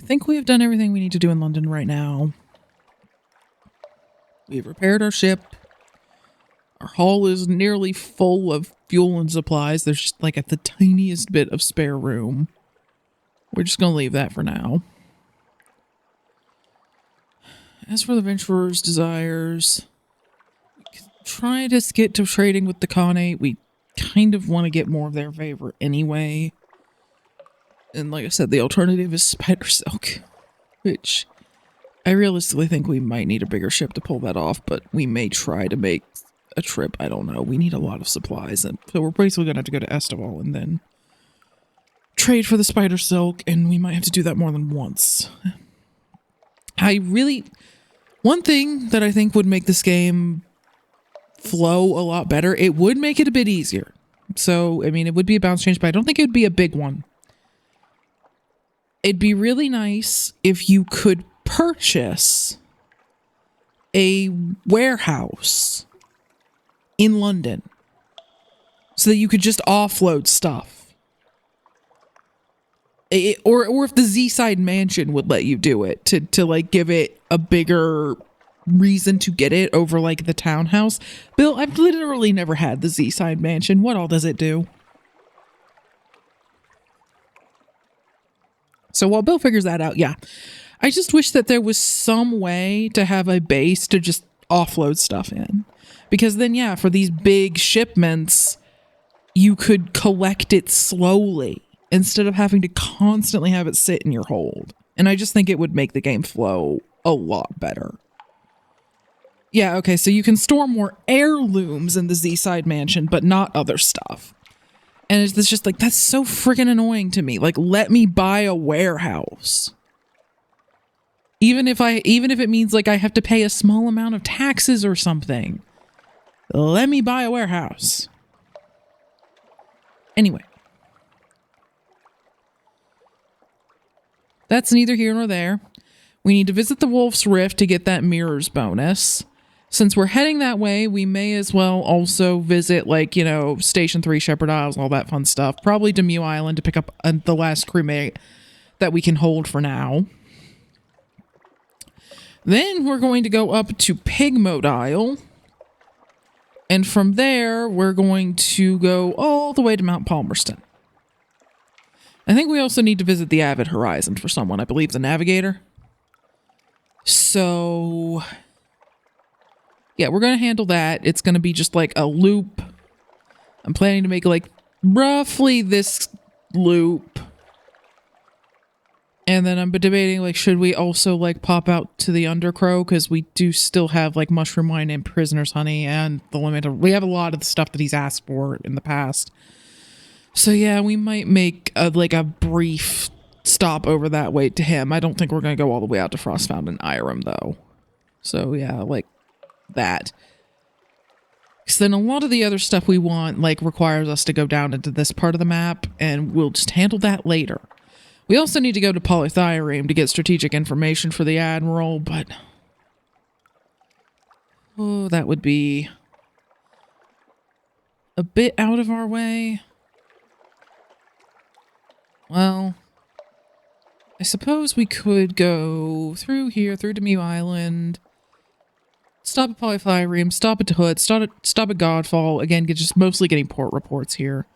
think we have done everything we need to do in London right now. We've repaired our ship. Our hull is nearly full of fuel and supplies. There's just like the tiniest bit of spare room. We're just going to leave that for now. As for the Venturer's desires, we can try to get to trading with the Khanate. We kind of want to get more of their favor anyway. And like I said, the alternative is Spider Silk, which I realistically think we might need a bigger ship to pull that off, but we may try to make a trip. I don't know. We need a lot of supplies, and so we're basically going to have to go to Estival and then trade for the Spider Silk, and we might have to do that more than once. One thing that I think would make this game flow a lot better, it would make it a bit easier. So, I mean, it would be a bounce change, but I don't think it would be a big one. It'd be really nice if you could purchase a warehouse in London so that you could just offload stuff. Or if the Z-Side Mansion would let you do it to like give it a bigger reason to get it over like the townhouse. Bill, I've literally never had the Z-Side Mansion. What all does it do? So while Bill figures that out, yeah. I just wish that there was some way to have a base to just offload stuff in. Because then, yeah, for these big shipments, you could collect it slowly instead of having to constantly have it sit in your hold. And I just think it would make the game flow a lot better. Yeah, okay, so you can store more heirlooms in the Z-Side Mansion, but not other stuff. And it's just like, that's so freaking annoying to me. Like, let me buy a warehouse. Even if it means like I have to pay a small amount of taxes or something. Let me buy a warehouse. Anyway. That's neither here nor there. We need to visit the Wolf's Rift to get that mirrors bonus. Since we're heading that way, we may as well also visit, like, you know, Station 3, Shepherd Isles, all that fun stuff. Probably Demew Island to pick up the last crewmate that we can hold for now. Then we're going to go up to Pigmoat Isle. And from there, we're going to go all the way to Mount Palmerston. I think we also need to visit the Avid Horizon for someone. I believe the Navigator. So yeah, we're going to handle that. It's going to be just like a loop. I'm planning to make like roughly this loop. And then I'm debating, like, should we also like pop out to the Undercrow? Because we do still have like Mushroom Wine and Prisoner's Honey and the limit of, we have a lot of the stuff that he's asked for in the past. So yeah, we might make a brief stop over that way to him. I don't think we're going to go all the way out to Frostfound and Irem though. So yeah, like that. Because then a lot of the other stuff we want like requires us to go down into this part of the map, and we'll just handle that later. We also need to go to Polythyreme to get strategic information for the Admiral, but oh, that would be a bit out of our way. Well, I suppose we could go through here, through Demew Island, stop at Polythyreme, stop at Hood, stop at Godfall, again, just mostly getting port reports here.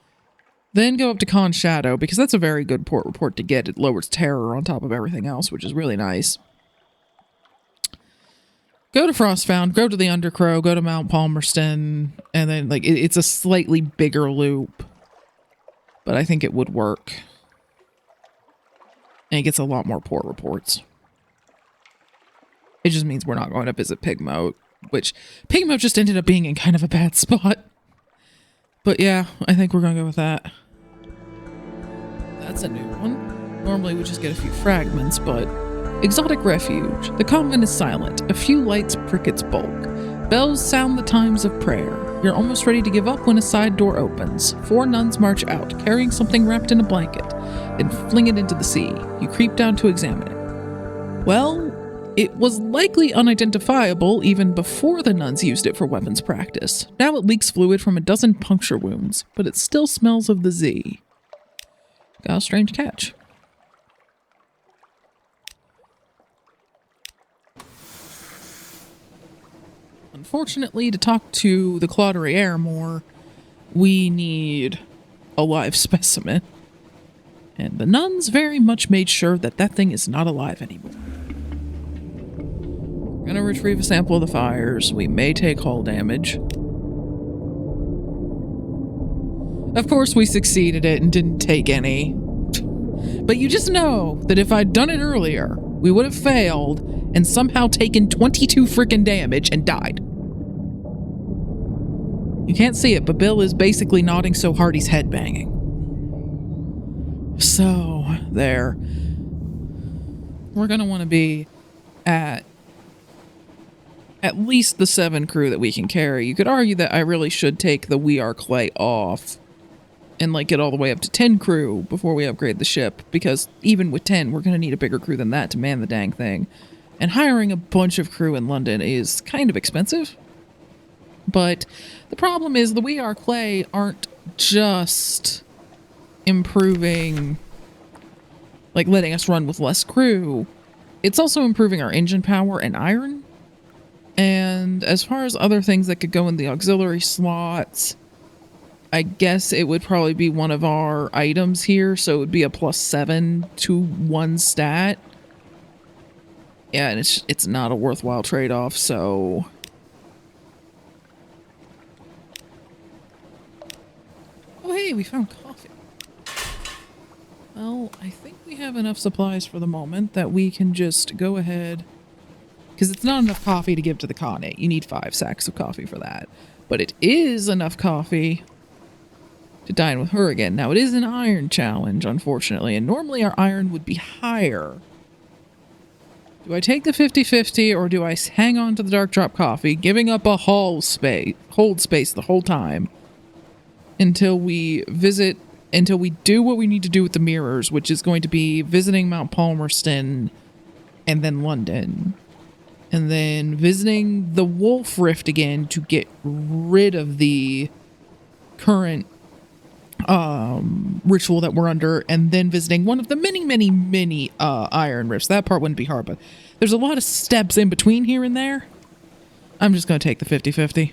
Then go up to Con Shadow, because that's a very good port report to get. It lowers terror on top of everything else, which is really nice. Go to Frostfound, go to the Undercrow, go to Mount Palmerston, and then like it's a slightly bigger loop. But I think it would work. And it gets a lot more port reports. It just means we're not going to visit Pigmoat, which Pigmoat just ended up being in kind of a bad spot. But yeah, I think we're going to go with that. That's a new one. Normally we just get a few fragments, but Exotic Refuge. The convent is silent. A few lights prick its bulk. Bells sound the times of prayer. You're almost ready to give up when a side door opens. 4 nuns march out, carrying something wrapped in a blanket, and fling it into the sea. You creep down to examine it. Well, it was likely unidentifiable even before the nuns used it for weapons practice. Now it leaks fluid from a dozen puncture wounds, but it still smells of the Z. Got a strange catch. Unfortunately, to talk to the Claudriere more, we need a live specimen. And the nuns very much made sure that that thing is not alive anymore. We're gonna retrieve a sample of the fires. We may take hull damage. Of course, we succeeded it and didn't take any. But you just know that if I'd done it earlier, we would have failed and somehow taken 22 freaking damage and died. You can't see it, but Bill is basically nodding so hard he's headbanging. So, there. We're gonna want to be at least the 7 crew that we can carry. You could argue that I really should take the We Are Clay off and like get all the way up to 10 crew before we upgrade the ship, because even with 10, we're gonna need a bigger crew than that to man the dang thing. And hiring a bunch of crew in London is kind of expensive. But the problem is the We Are Clay aren't just improving, like letting us run with less crew. It's also improving our engine power and iron. And as far as other things that could go in the auxiliary slots, I guess it would probably be one of our items here. So it would be a +7 to 1 stat. Yeah, and it's not a worthwhile trade-off, so... Oh, hey, we found coffee. Well, I think we have enough supplies for the moment that we can just go ahead... Because it's not enough coffee to give to the Khanate. You need 5 sacks of coffee for that. But it is enough coffee to dine with her again. Now, it is an iron challenge, unfortunately, and normally our iron would be higher. Do I take the 50-50 or do I hang on to the Dark Drop coffee, giving up a hold space the whole time until we do what we need to do with the mirrors, which is going to be visiting Mount Palmerston and then London. And then visiting the Wolf Rift again to get rid of the current ritual that we're under, and then visiting one of the many iron rifts. That part wouldn't be hard, but there's a lot of steps in between here and there. I'm just going to take the 50-50.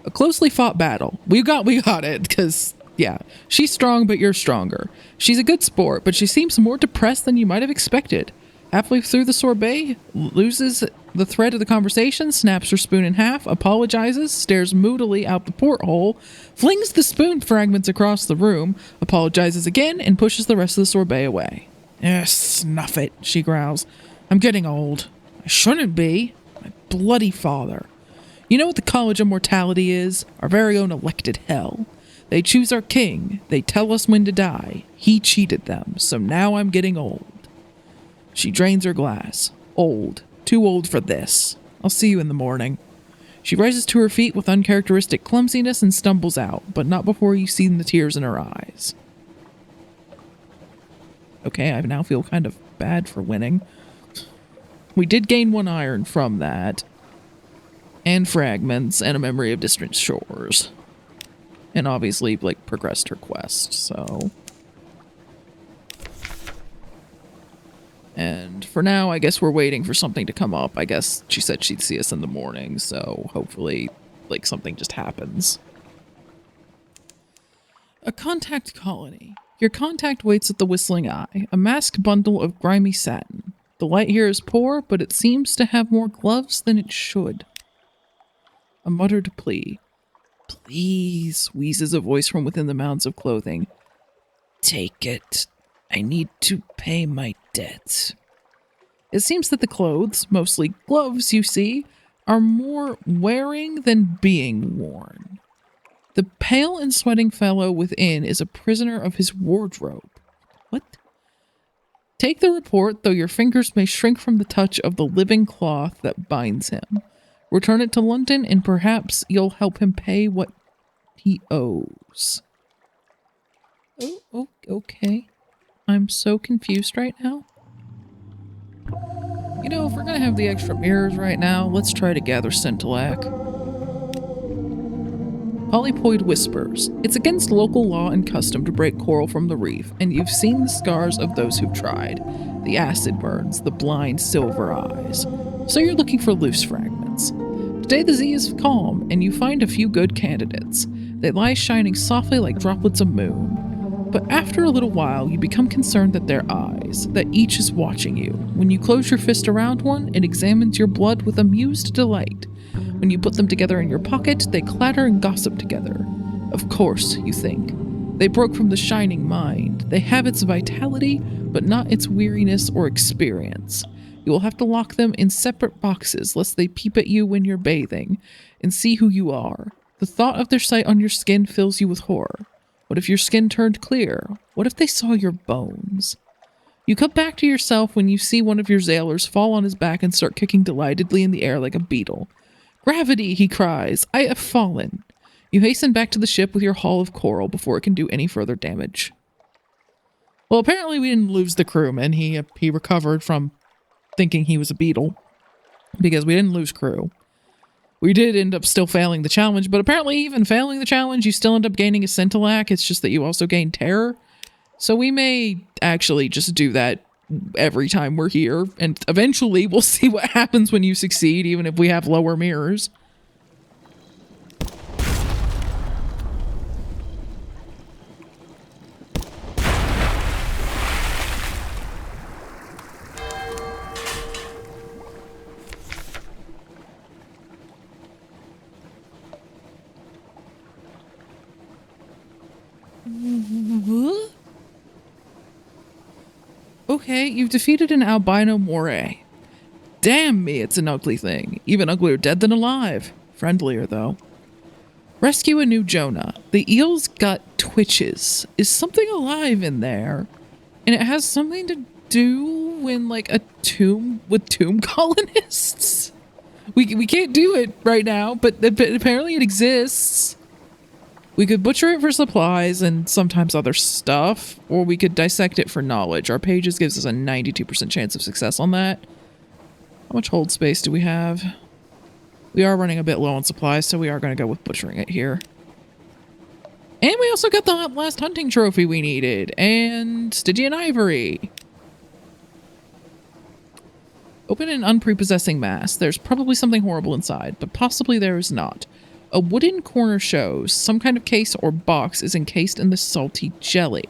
A closely fought battle. We got it, because, yeah, she's strong, but you're stronger. She's a good sport, but she seems more depressed than you might have expected. Halfway through the sorbet, loses the thread of the conversation, snaps her spoon in half, apologizes, stares moodily out the porthole, flings the spoon fragments across the room, apologizes again, and pushes the rest of the sorbet away. Snuff it, she growls. I'm getting old. I shouldn't be. My bloody father. You know what the College of Mortality is? Our very own elected hell. They choose our king. They tell us when to die. He cheated them, so now I'm getting old. She drains her glass. Old. Too old for this. I'll see you in the morning. She rises to her feet with uncharacteristic clumsiness and stumbles out, but not before you've seen the tears in her eyes. Okay, I now feel kind of bad for winning. We did gain 1 iron from that. And fragments, and a memory of distant shores. And obviously, like, progressed her quest, so... And for now, I guess we're waiting for something to come up. I guess she said she'd see us in the morning, so hopefully, like, something just happens. A contact colony. Your contact waits at the Whistling Eye, a masked bundle of grimy satin. The light here is poor, but it seems to have more gloves than it should. A muttered plea. Please, wheezes a voice from within the mounds of clothing. Take it. I need to pay my debts. It seems that the clothes, mostly gloves you see, are more wearing than being worn. The pale and sweating fellow within is a prisoner of his wardrobe. What? Take the report, though your fingers may shrink from the touch of the living cloth that binds him. Return it to London, and perhaps you'll help him pay what he owes. Oh, okay. I'm so confused right now. You know, if we're gonna have the extra mirrors right now, let's try to gather Scintillac. Polypoid whispers. It's against local law and custom to break coral from the reef, and you've seen the scars of those who've tried. The acid burns, the blind silver eyes. So you're looking for loose fragments. Today the sea is calm, and you find a few good candidates. They lie shining softly like droplets of moon. But after a little while, you become concerned that their eyes, that each is watching you. When you close your fist around one, it examines your blood with amused delight. When you put them together in your pocket, they clatter and gossip together. Of course, you think. They broke from the shining mind. They have its vitality, but not its weariness or experience. You will have to lock them in separate boxes, lest they peep at you when you're bathing, and see who you are. The thought of their sight on your skin fills you with horror. What if your skin turned clear? What if they saw your bones? You come back to yourself when you see one of your sailors fall on his back and start kicking delightedly in the air like a beetle. Gravity, he cries. I have fallen. You hasten back to the ship with your haul of coral before it can do any further damage. Well, apparently we didn't lose the crewman. He recovered from thinking he was a beetle because we didn't lose crew. We did end up still failing the challenge, but apparently even failing the challenge, you still end up gaining a scintillac. It's just that you also gain terror. So we may actually just do that every time we're here, and eventually we'll see what happens when you succeed, even if we have lower mirrors. Okay, you've defeated an albino moray. Damn me, it's an ugly thing. Even uglier dead than alive. Friendlier, though. Rescue a new Jonah. The eel's got twitches. Is something alive in there? And it has something to do when, like, a tomb with tomb colonists? We can't do it right now, but apparently it exists. We could butcher it for supplies and sometimes other stuff, or we could dissect it for knowledge. Our pages gives us a 92% chance of success on that. How much hold space do we have? We are running a bit low on supplies, so we are going to go with butchering it here. And we also got the last hunting trophy we needed, and Stygian ivory. Open an unprepossessing mass. There's probably something horrible inside, but possibly there is not. A wooden corner shows some kind of case or box is encased in the salty jelly.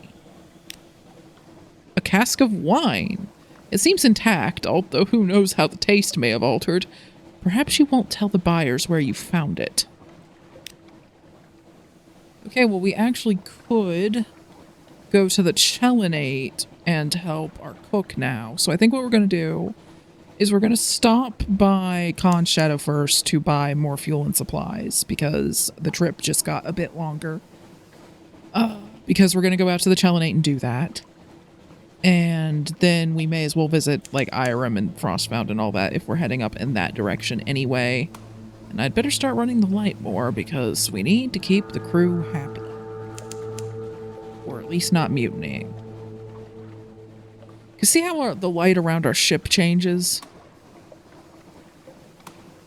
A cask of wine. It seems intact, although who knows how the taste may have altered. Perhaps you won't tell the buyers where you found it. Okay, well, we actually could go to the Chelinate and help our cook now. So I think what we're going to do is we're going to stop by Khan's Shadow first to buy more fuel and supplies because the trip just got a bit longer. Because we're going to go out to the Chelinate and do that. And then we may as well visit like Irem and Frostbound and all that if we're heading up in that direction anyway. And I'd better start running the light more because we need to keep the crew happy. Or at least not mutinying. You see how the light around our ship changes?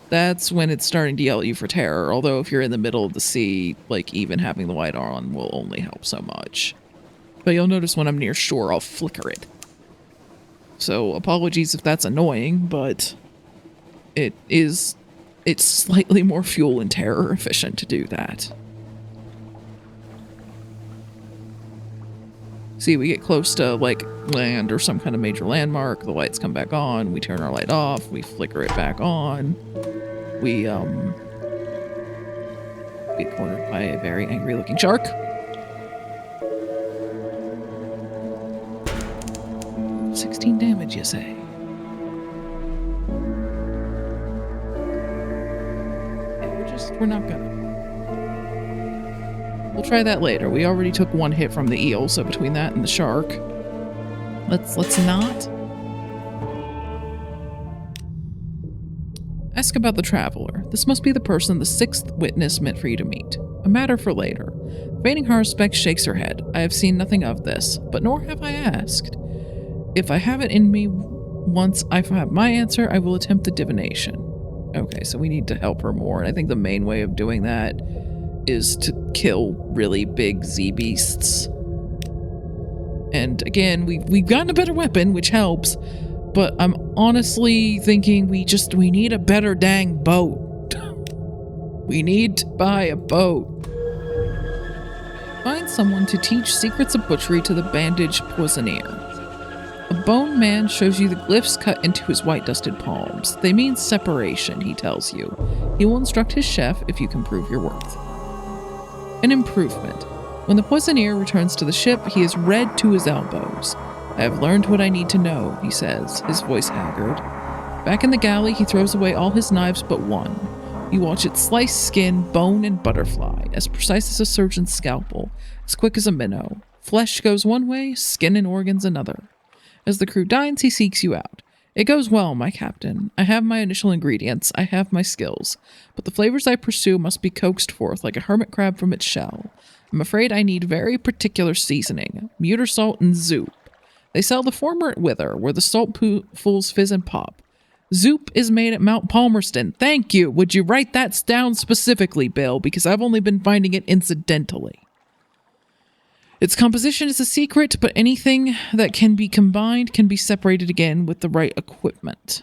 That's when it's starting to yell at you for terror, although if you're in the middle of the sea, like even having the light on will only help so much. But you'll notice when I'm near shore, I'll flicker it. So apologies if that's annoying, but it's slightly more fuel and terror efficient to do that. See, we get close to, like, land or some kind of major landmark, the lights come back on, we turn our light off, we flicker it back on. We, get cornered by a very angry-looking shark. Ooh, 16 damage, you say? Yeah, we're not gonna. We'll try that later. We already took one hit from the eel, so between that and the shark, let's not. Ask about the traveler. This must be the person the sixth witness meant for you to meet. A matter for later. Fainting Harspec shakes her head. I have seen nothing of this, but nor have I asked. If I have it in me, once I have my answer, I will attempt the divination. Okay, so we need to help her more, and I think the main way of doing that is to kill really big Z-beasts. And again, we've gotten a better weapon, which helps, but I'm honestly thinking we need a better dang boat. We need to buy a boat. Find someone to teach secrets of butchery to the bandaged poisoneer. A bone man shows you the glyphs cut into his white dusted palms. They mean separation, he tells you. He will instruct his chef if you can prove your worth. An improvement. When the poisoneer returns to the ship, he is red to his elbows. I have learned what I need to know, he says, his voice haggard. Back in the galley, he throws away all his knives but one. You watch it slice skin, bone, and butterfly, as precise as a surgeon's scalpel, as quick as a minnow. Flesh goes one way, skin and organs another. As the crew dines, he seeks you out. It goes well, my captain. I have my initial ingredients, I have my skills, but the flavors I pursue must be coaxed forth like a hermit crab from its shell. I'm afraid I need very particular seasoning, Muter salt and zoop. They sell the former at Wither, where the salt pools fizz and pop. Zoop is made at Mount Palmerston. Thank you. Would you write that down specifically, Bill? Because I've only been finding it incidentally. Its composition is a secret, but anything that can be combined can be separated again with the right equipment.